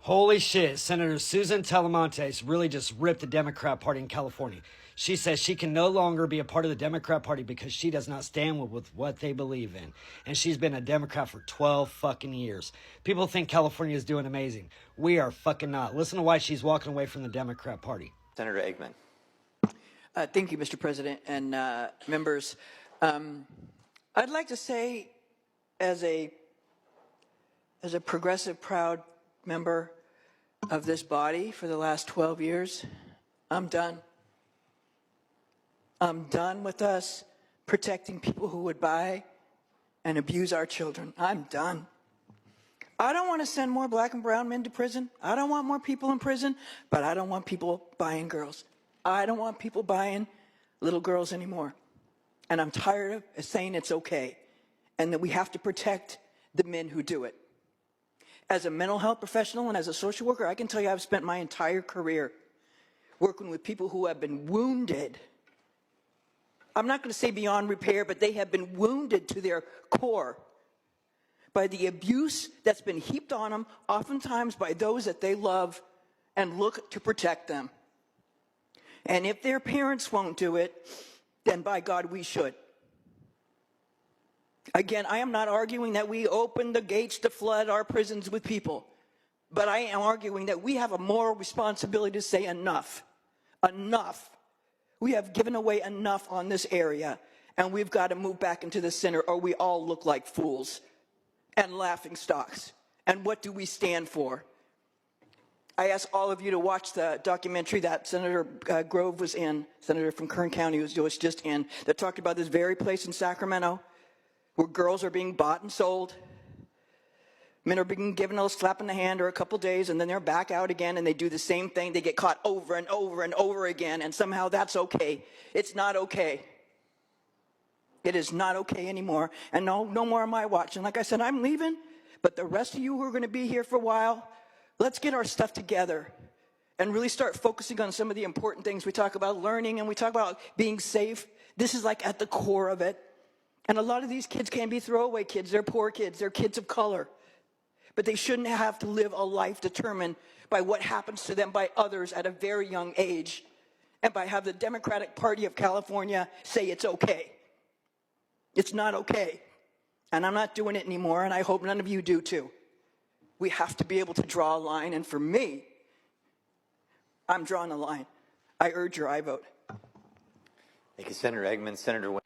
Holy shit, Senator Susan Talamantes really just ripped the Democrat Party in California. She says she can no longer be a part of the Democrat Party because she does not stand with what they believe in. And she's been a Democrat for 12 fucking years. People think California is doing amazing. We are fucking not. Listen to why she's walking away from the Democrat Party. Senator Eggman. Thank you, Mr. President and members. I'd like to say, as a progressive, proud member of this body for the last 12 years, I'm done. I'm done with us protecting people who would buy and abuse our children. I'm done. I don't want to send more black and brown men to prison. I don't want more people in prison, but I don't want people buying girls. I don't want people buying little girls anymore. And I'm tired of saying it's okay and that we have to protect the men who do it. As a mental health professional and as a social worker, I can tell you I've spent my entire career working with people who have been wounded. I'm not going to say beyond repair, but they have been wounded to their core by the abuse that's been heaped on them, oftentimes by those that they love and look to protect them. And if their parents won't do it, then by God, we should. Again, I am not arguing that we open the gates to flood our prisons with people, but I am arguing that we have a moral responsibility to say enough. Enough. We have given away enough on this area, and we've got to move back into the center, or we all look like fools and laughing stocks. And what do we stand for? I ask all of you to watch the documentary that Senator Grove was in, Senator from Kern County was just in, that talked about this very place in Sacramento where girls are being bought and sold. Men are being given a slap in the hand or a couple days, and then they're back out again, and they do the same thing. They get caught over and over and over again, and somehow that's okay. It's not okay. It is not okay anymore, and no more am I watching. Like I said, I'm leaving, but the rest of you who are going to be here for a while, let's get our stuff together and really start focusing on some of the important things. We talk about learning and we talk about being safe. This is like at the core of it. And a lot of these kids can't be throwaway kids. They're poor kids. They're kids of color. But they shouldn't have to live a life determined by what happens to them by others at a very young age and by have the Democratic Party of California say it's okay. It's not okay. And I'm not doing it anymore, and I hope none of you do too. We have to be able to draw a line, and for me, I'm drawing a line. I urge your aye vote. Thank you, Senator Eggman. Senator.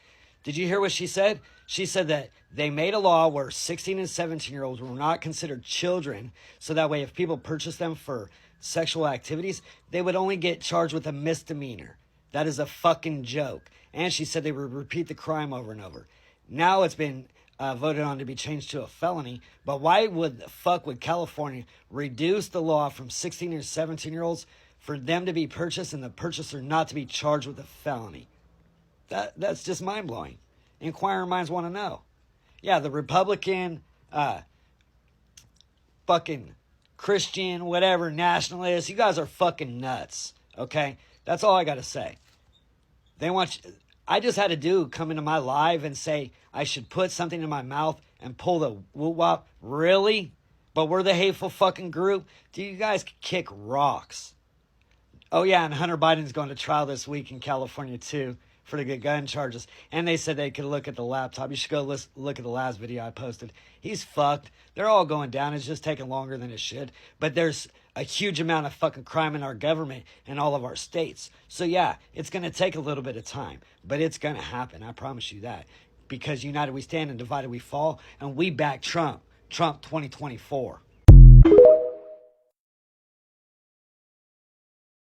Did you hear what she said? She said that they made a law where 16 and 17-year-olds were not considered children, so that way if people purchased them for sexual activities, they would only get charged with a misdemeanor. That is a fucking joke. And she said they would repeat the crime over and over. Now it's been voted on to be changed to a felony, but why would the fuck would California reduce the law from 16 or 17-year-olds for them to be purchased and the purchaser not to be charged with a felony? That's just mind-blowing. Inquiring minds want to know. Yeah, the Republican, fucking Christian, whatever, nationalists, you guys are fucking nuts, okay? That's all I got to say. I just had a dude come into my live and say I should put something in my mouth and pull the whoop-wop. Really? But we're the hateful fucking group? Dude, you guys kick rocks. Oh, yeah, and Hunter Biden's going to trial this week in California, too, for the gun charges. And they said they could look at the laptop. You should go look at the last video I posted. He's fucked. They're all going down. It's just taking longer than it should. But there's a huge amount of fucking crime in our government and all of our states. So, yeah, it's going to take a little bit of time. But it's going to happen. I promise you that. Because united we stand and divided we fall. And we back Trump. Trump 2024.